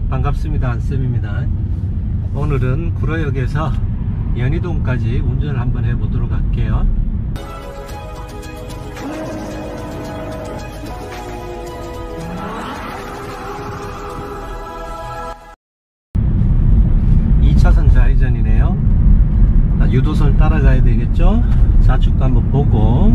반갑습니다. 안쌤입니다. 오늘은 구로역에서 연희동까지 운전을 한번 해보도록 할게요. 차선 좌회전이네요. 유도선 따라가야 되겠죠. 좌측도 한번 보고,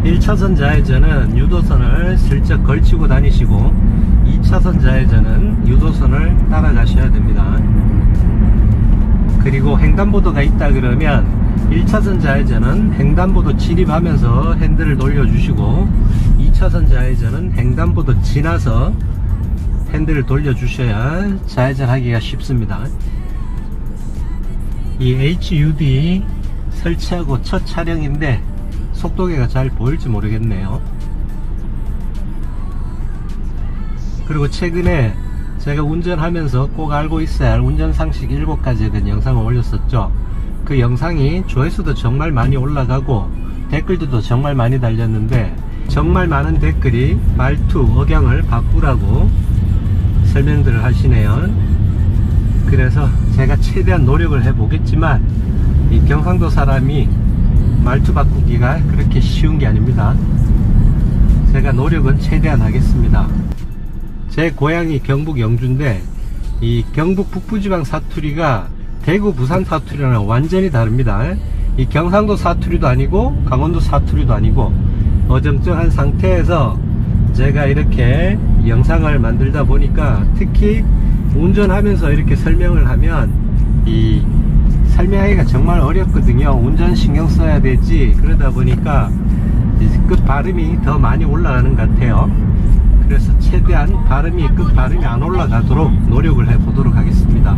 (1차선) 좌회전은 유도선을 슬쩍 걸치고 다니시고, (2차선) 좌회전은 유도선을 따라가셔야 됩니다. 그리고 횡단보도가 있다 그러면 1차선 좌회전은 횡단보도 진입하면서 핸들을 돌려주시고, 2차선 좌회전은 횡단보도 지나서 핸들을 돌려주셔야 좌회전하기가 쉽습니다. 이 HUD 설치하고 첫 촬영인데 속도계가 잘 보일지 모르겠네요. 그리고 최근에 제가 운전하면서 꼭 알고 있어야 할 운전상식 7가지에 대한 영상을 올렸었죠. 그 영상이 조회수도 정말 많이 올라가고 댓글들도 정말 많이 달렸는데, 정말 많은 댓글이 말투, 억양을 바꾸라고 설명들을 하시네요. 그래서 제가 최대한 노력을 해보겠지만, 이 경상도 사람이 말투 바꾸기가 그렇게 쉬운 게 아닙니다. 제가 노력은 최대한 하겠습니다. 제 고향이 경북 영주인데, 이 경북 북부지방 사투리가 대구 부산 사투리랑 완전히 다릅니다. 이 경상도 사투리도 아니고 강원도 사투리도 아니고 어정쩡한 상태에서 제가 이렇게 영상을 만들다 보니까, 특히 운전하면서 이렇게 설명을 하면 이 설명하기가 정말 어렵거든요. 운전 신경 써야 되지. 그러다 보니까 끝 발음이 더 많이 올라가는 것 같아요. 그래서 최대한 끝 발음이 안 올라가도록 노력을 해 보도록 하겠습니다.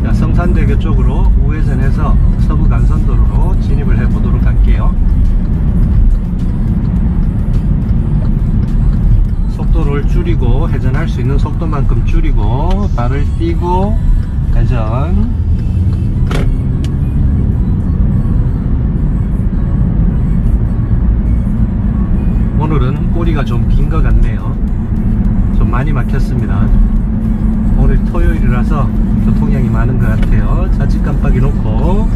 자, 성산대교 쪽으로 우회전해서 서부간선도로로 진입을 해 보도록 할게요. 속도를 줄이고, 회전할 수 있는 속도만큼 줄이고 발을 띄고 회전. 오늘은 꼬리가 좀 긴 것 같네요. 좀 많이 막혔습니다. 오늘 토요일이라서 교통량이 많은 것 같아요. 좌측 깜빡이 놓고,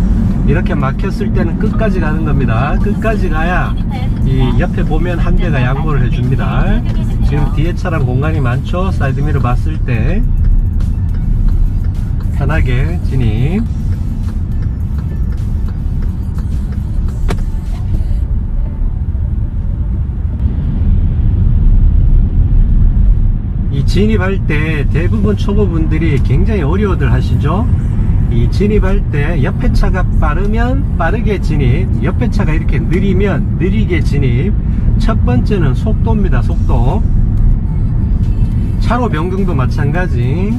이렇게 막혔을 때는 끝까지 가는 겁니다. 끝까지 가야 이 옆에 보면 한 대가 양보를 해줍니다. 지금 뒤에 차랑 공간이 많죠. 사이드미러 봤을 때 편하게 진입. 이 진입할 때 대부분 초보분들이 굉장히 어려워들 하시죠. 이 진입할 때 옆에 차가 빠르면 빠르게 진입, 옆에 차가 이렇게 느리면 느리게 진입. 첫 번째는 속도입니다. 속도. 차로 변경도 마찬가지.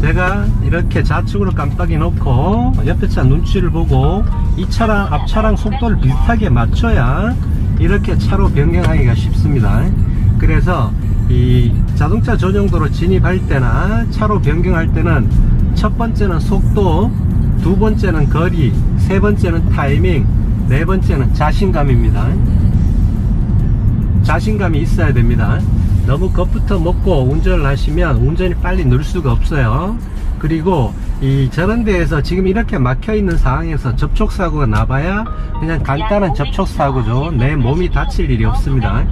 제가 이렇게 좌측으로 깜빡이 놓고 옆에 차 눈치를 보고 이 차랑 앞 차랑 속도를 비슷하게 맞춰야 이렇게 차로 변경하기가 쉽습니다. 그래서 이 자동차 전용도로 진입할 때나 차로 변경할 때는 첫 번째는 속도, 두 번째는 거리, 세 번째는 타이밍, 네 번째는 자신감입니다. 자신감이 있어야 됩니다. 너무 겁부터 먹고 운전을 하시면 운전이 빨리 늘 수가 없어요. 그리고 저런 데에서 지금 이렇게 막혀 있는 상황에서 접촉사고가 나봐야 그냥 간단한 접촉사고죠. 내 몸이 다칠 일이 없습니다.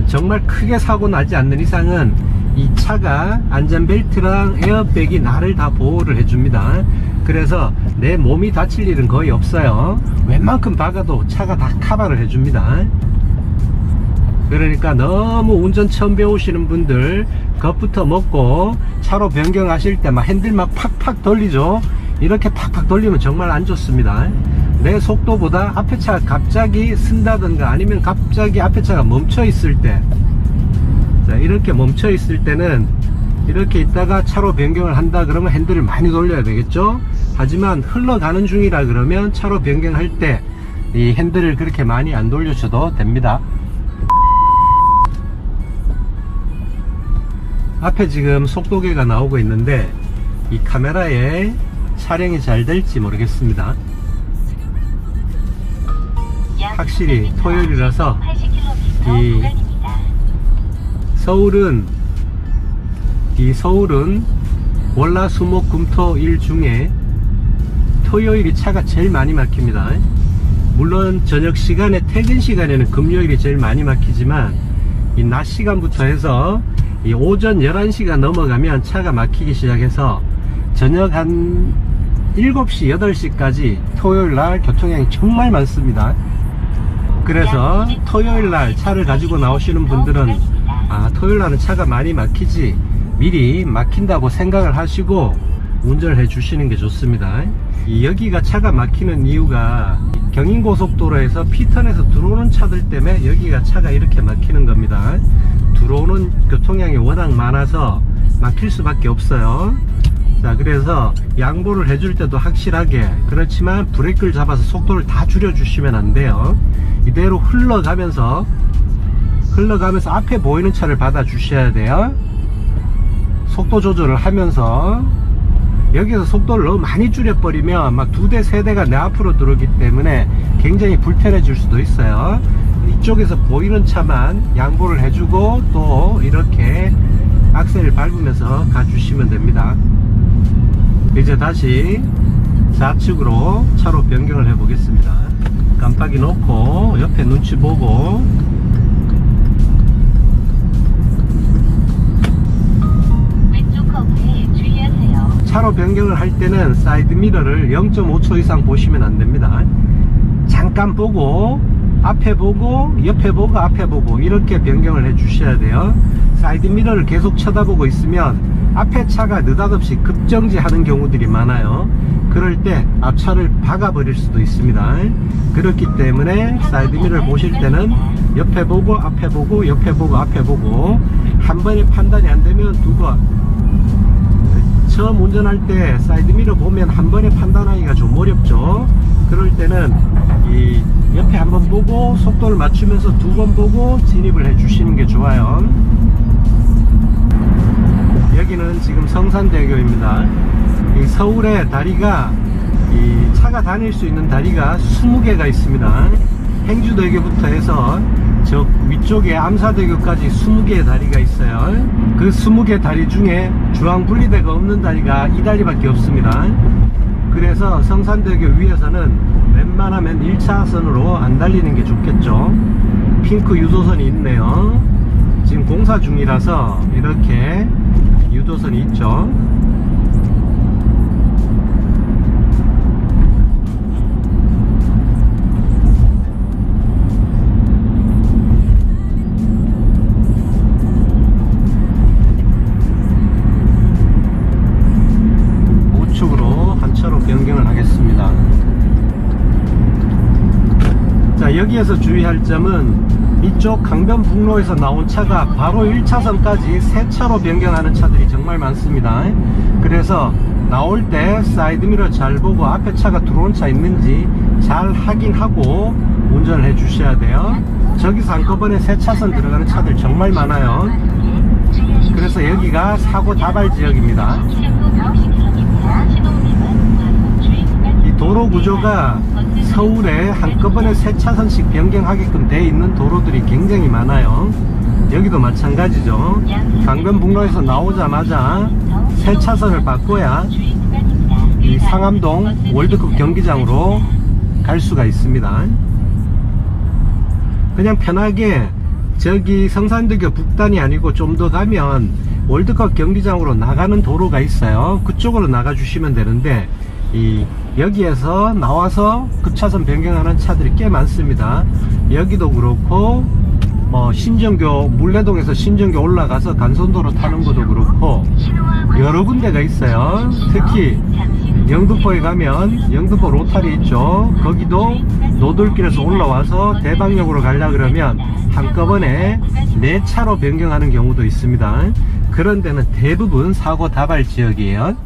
정말 크게 사고 나지 않는 이상은 이 차가 안전벨트랑 에어백이 나를 다 보호를 해줍니다. 그래서 내 몸이 다칠 일은 거의 없어요. 웬만큼 박아도 차가 다 커버를 해줍니다. 그러니까 너무 운전 처음 배우시는 분들 겁부터 먹고 차로 변경하실 때 막 핸들 막 팍팍 돌리죠. 이렇게 팍팍 돌리면 정말 안 좋습니다. 내 속도보다 앞에 차가 갑자기 쓴다든가 아니면 갑자기 앞에 차가 멈춰 있을 때, 자, 이렇게 멈춰 있을 때는 이렇게 있다가 차로 변경을 한다 그러면 핸들을 많이 돌려야 되겠죠. 하지만 흘러가는 중이라 그러면 차로 변경할 때 이 핸들을 그렇게 많이 안 돌려줘도 됩니다. 앞에 지금 속도계가 나오고 있는데 이 카메라에 촬영이 잘 될지 모르겠습니다. 확실히 토요일이라서 이 서울은 월화수목금토일 중에 토요일이 차가 제일 많이 막힙니다. 물론 저녁 시간에 퇴근 시간에는 금요일이 제일 많이 막히지만 이 낮 시간부터 해서 이 오전 11시가 넘어가면 차가 막히기 시작해서 저녁 한 7시 8시까지 토요일날 교통량이 정말 많습니다. 그래서 토요일날 차를 가지고 나오시는 분들은 토요일날은 차가 많이 막히지 미리 막힌다고 생각을 하시고 운전을 해 주시는 게 좋습니다. 여기가 차가 막히는 이유가 경인고속도로에서 P턴에서 들어오는 차들 때문에 여기가 차가 이렇게 막히는 겁니다. 들어오는 교통량이 워낙 많아서 막힐 수밖에 없어요. 자, 그래서 양보를 해줄 때도 확실하게, 그렇지만 브레이크를 잡아서 속도를 다 줄여 주시면 안 돼요. 이대로 흘러가면서 앞에 보이는 차를 받아 주셔야 돼요. 속도 조절을 하면서 여기서 속도를 너무 많이 줄여버리면 막 2대 3대가 내 앞으로 들어오기 때문에 굉장히 불편해질 수도 있어요. 이쪽에서 보이는 차만 양보를 해주고 또 이렇게 악셀을 밟으면서 가주시면 됩니다. 이제 다시 좌측으로 차로 변경을 해 보겠습니다. 깜빡이 놓고 옆에 눈치 보고 차로 변경을 할 때는 사이드 미러를 0.5초 이상 보시면 안 됩니다. 잠깐 보고 앞에 보고 옆에 보고 앞에 보고 이렇게 변경을 해 주셔야 돼요. 사이드 미러를 계속 쳐다보고 있으면 앞에 차가 느닷없이 급정지 하는 경우들이 많아요. 그럴 때 앞차를 박아 버릴 수도 있습니다. 그렇기 때문에 사이드 미러를 보실 때는 옆에 보고 앞에 보고 옆에 보고 앞에 보고, 한 번에 판단이 안 되면 두 번, 처음 운전할 때 사이드 미러 보면 한 번에 판단하기가 좀 어렵죠. 그럴 때는 이 옆에 한번 보고 속도를 맞추면서 2번 보고 진입을 해 주시는 게 좋아요. 여기는 지금 성산대교입니다. 이 서울의 다리가, 이 차가 다닐 수 있는 다리가 20개가 있습니다. 행주대교부터 해서 저 위쪽에 암사대교까지 20개의 다리가 있어요. 그 20개 다리 중에 중앙분리대가 없는 다리가 이 다리밖에 없습니다. 그래서 성산대교 위에서는 웬만하면 1차선으로 안 달리는 게 좋겠죠. 핑크 유도선이 있네요. 지금 공사 중이라서 이렇게 유도선이 있죠. 우측으로 한 차로 변경을 하겠습니다. 자, 여기에서 주의할 점은 이쪽 강변북로에서 나온 차가 바로 1차선까지 3차로 변경하는 차들이 정말 많습니다. 그래서 나올 때 사이드미러 잘 보고 앞에 차가 들어온 차 있는지 잘 확인하고 운전을 해 주셔야 돼요. 저기서 한꺼번에 3차선 들어가는 차들 정말 많아요. 그래서 여기가 사고 다발 지역입니다. 이 도로 구조가 서울에 한꺼번에 3차선씩 변경하게끔 되어 있는 도로들이 굉장히 많아요. 여기도 마찬가지죠. 강변북로에서 나오자마자 3차선을 바꿔야 이 상암동 월드컵 경기장으로 갈 수가 있습니다. 그냥 편하게 저기 성산대교 북단이 아니고 좀 더 가면 월드컵 경기장으로 나가는 도로가 있어요. 그쪽으로 나가 주시면 되는데 여기에서 나와서 급차선 변경하는 차들이 꽤 많습니다. 여기도 그렇고 신정교, 물레동에서 신정교 올라가서 간선도로 타는 것도 그렇고 여러 군데가 있어요. 특히 영등포에 가면 영등포 로타리 있죠. 거기도 노들길에서 올라와서 대방역으로 가려 그러면 한꺼번에 4차로 변경하는 경우도 있습니다. 그런 데는 대부분 사고 다발 지역이에요.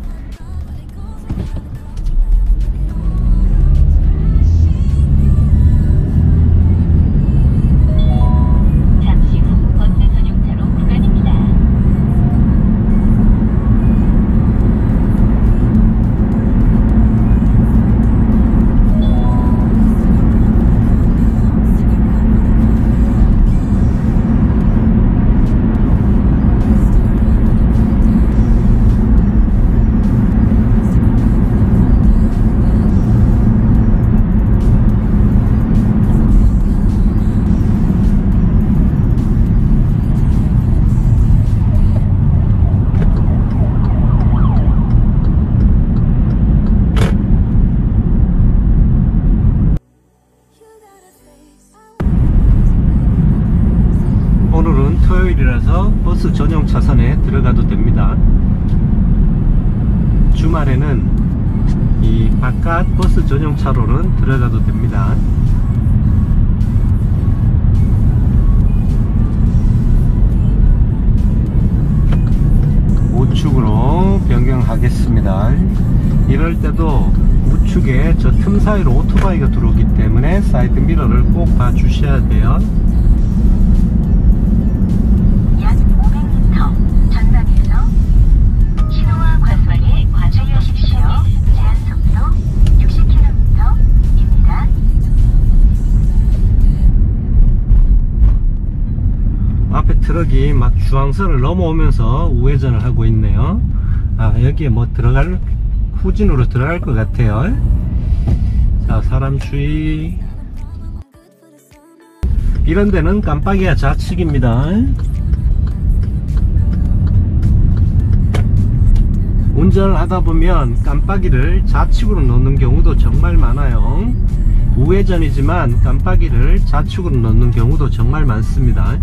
버스 전용 차선에 들어가도 됩니다. 주말에는 이 바깥 버스 전용 차로는 들어가도 됩니다. 우측으로 변경하겠습니다. 이럴 때도 우측에 저 틈 사이로 오토바이가 들어오기 때문에 사이드 미러를 꼭 봐주셔야 돼요. 약 500m 전방에서 신호와 과속에 주의하십시오. 제한 속도 60km입니다. 앞에 트럭이 막 주황선을 넘어오면서 우회전을 하고 있네요. 아, 여기에 뭐 후진으로 들어갈 것 같아요. 자, 사람 주의. 이런 데는 깜빡이가 좌측입니다. 운전을 하다 보면 깜빡이를 좌측으로 놓는 경우도 정말 많아요. 우회전이지만 깜빡이를 좌측으로 놓는 경우도 정말 많습니다.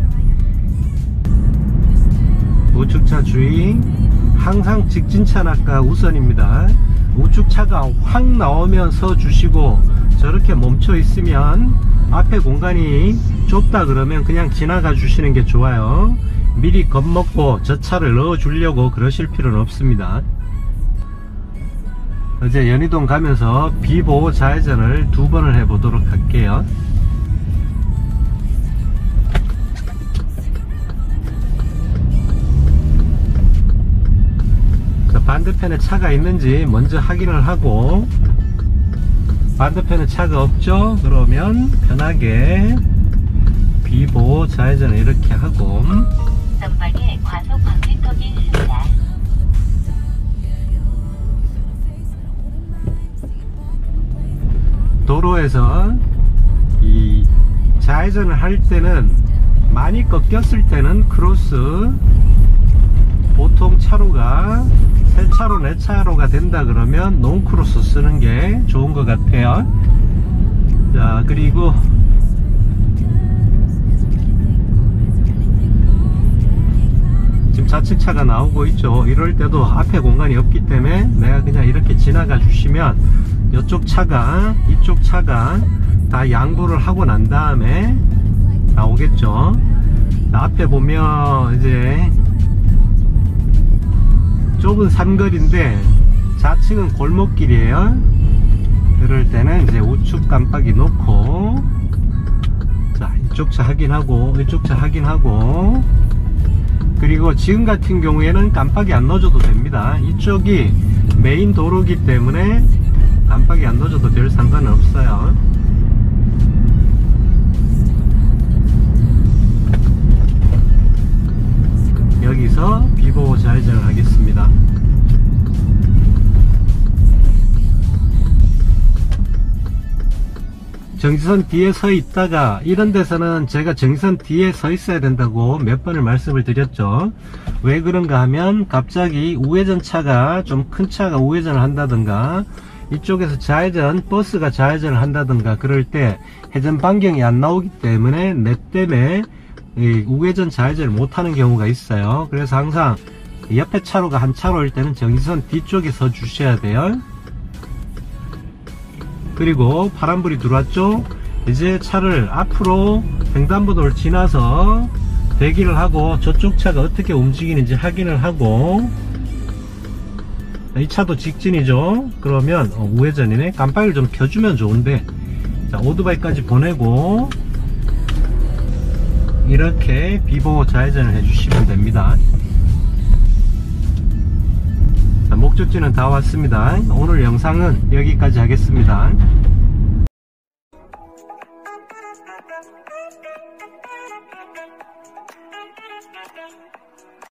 우측차 주의. 항상 직진 차나까 우선입니다. 우측 차가 확 나오면 서 주시고, 저렇게 멈춰 있으면 앞에 공간이 좁다 그러면 그냥 지나가 주시는 게 좋아요. 미리 겁먹고 저 차를 넣어 주려고 그러실 필요는 없습니다. 이제 연희동 가면서 비보호 좌회전을 2번을 해 보도록 할게요. 반대편에 차가 있는지 먼저 확인을 하고, 반대편에 차가 없죠? 그러면 편하게 비보호 좌회전을 이렇게 하고, 전방에 과속 방지턱이 있습니다. 도로에서 이 좌회전을 할 때는, 많이 꺾였을 때는 크로스, 보통 차로가 3차로 4차로가 된다 그러면 논크로스 쓰는 게 좋은 것 같아요. 자, 그리고 지금 좌측차가 나오고 있죠. 이럴 때도 앞에 공간이 없기 때문에 내가 그냥 이렇게 지나가 주시면 이쪽 차가 이쪽 차가 다 양보를 하고 난 다음에 나오겠죠. 자, 앞에 보면 이제 좁은 삼거리인데 좌측은 골목길이에요. 그럴 때는 이제 우측 깜빡이 놓고, 자, 이쪽 차 확인하고 이쪽 차 확인하고, 그리고 지금 같은 경우에는 깜빡이 안 넣어줘도 됩니다. 이쪽이 메인 도로기 때문에 깜빡이 안 넣어줘도 별 상관은 없어요. 여기서 비보호 좌회전을 하겠습니다. 정지선 뒤에 서 있다가, 이런 데서는 제가 정지선 뒤에 서 있어야 된다고 몇 번을 말씀을 드렸죠. 왜 그런가 하면 갑자기 우회전 차가, 좀 큰 차가 우회전을 한다든가, 이쪽에서 좌회전, 버스가 좌회전을 한다든가 그럴 때 회전 반경이 안 나오기 때문에 내 때문에 우회전 좌회전을 못하는 경우가 있어요. 그래서 항상 옆에 차로가 한 차로일 때는 정지선 뒤쪽에 서 주셔야 돼요. 그리고 파란불이 들어왔죠. 이제 차를 앞으로 횡단보도를 지나서 대기를 하고 저쪽 차가 어떻게 움직이는지 확인을 하고, 이 차도 직진이죠. 그러면 우회전이네. 깜빡이를 좀 켜주면 좋은데, 자, 오토바이까지 보내고 이렇게 비보호 좌회전을 해주시면 됩니다. 자, 목적지는 다 왔습니다. 오늘 영상은 여기까지 하겠습니다.